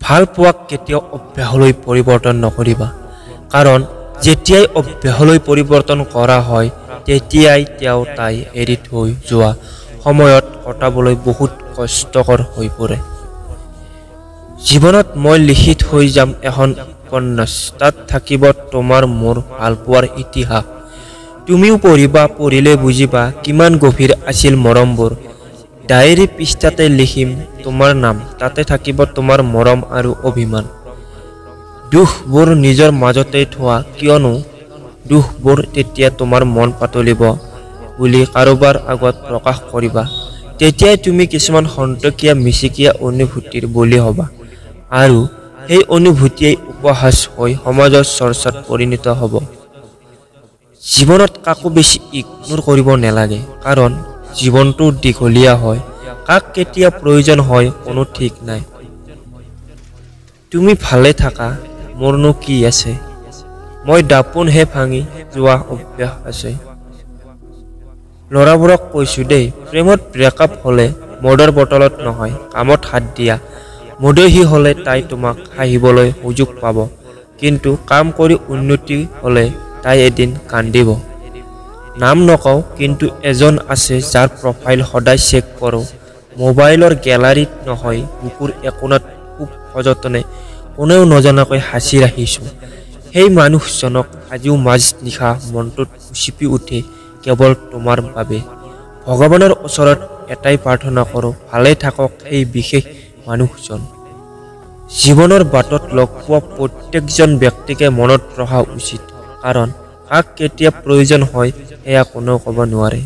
ভাল পোৱাক কেতিয়াও অভ্যাসলৈ পৰিৱৰ্তন নকৰিবা, কাৰণ যেতিয়াই অভ্যাসলৈ পৰিৱৰ্তন কৰা হয় তেতিয়াই তেওঁ তাই এৰি থৈ যোৱা সময়ত কটাবলৈ বহুত কষ্টকৰ হৈ পৰে। জীৱনত মই লিখি থৈ যাম এখন উপন্যাস, তাত থাকিব তোমাৰ মোৰ ভালপোৱাৰ ইতিহাস। তুমিও পঢ়িবা, পঢ়িলে বুজিবা কিমান গভীৰ আছিল মৰমবোৰ। ডায়েৰী পৃষ্ঠাতে লিখিম তোমাৰ নাম, তাতে থাকিব তোমাৰ মৰম আৰু অভিমান। দুখবোৰ নিজৰ মাজতে থোৱা, কিয়নো দুখবোৰ তেতিয়া তোমাৰ মন পাতলিব বুলি কাৰোবাৰ আগত প্ৰকাশ কৰিবা। তেতিয়াই তুমি কিছুমান খন্তকীয়া মিচিকীয়া অনুভূতিৰ বলি হ'বা, আৰু সেই অনুভূতিয়েই উপহাস হৈ সমাজৰ চৰ্চাত পৰিণত হ'ব। জীৱনত কাকো বেছি ইগনোৰ কৰিব নালাগে, কাৰণ জীৱনটো দীঘলীয়া হয়। কাক কেতিয়া প্ৰয়োজন হয় কোনো ঠিক নাই। তুমি ভালে থাকা, মোৰনো কি আছে, মই দাপোনহে ভাঙি যোৱা অভ্যাস আছে। ল'ৰাবোৰক কৈছো দেই, প্ৰেমত ব্ৰেকআপ হ'লে মদৰ বটলত নহয়, কামত হাত দিয়া। মদহী হ'লে তাই তোমাক হাঁহিবলৈ সুযোগ পাব, কিন্তু কাম কৰি উন্নতি হ'লে তাই এদিন কান্দিব। নাম নকওঁ, কিন্তু এজন আছে যাৰ প্ৰফাইল সদায় চেক কৰোঁ। মোবাইলৰ গেলাৰীত নহয়, বুকুৰ একোনাত খুব সযতনে কোনেও নজনাকৈ সাঁচি ৰাখিছোঁ। সেই মানুহজনক আজিও মাজ নিশা মনটোত উচপি উঠে কেৱল তোমাৰ বাবে। ভগৱানৰ ওচৰত এটাই প্ৰাৰ্থনা কৰোঁ, ভালে থাকক সেই বিশেষ মানুহজন। জীৱনৰ বাটত লগ পোৱা প্ৰত্যেকজন ব্যক্তিকে মনত ৰখা উচিত, কাৰণ কাক কেতিয়া প্ৰয়োজন হয় সেয়া কোনেও ক'ব নোৱাৰে।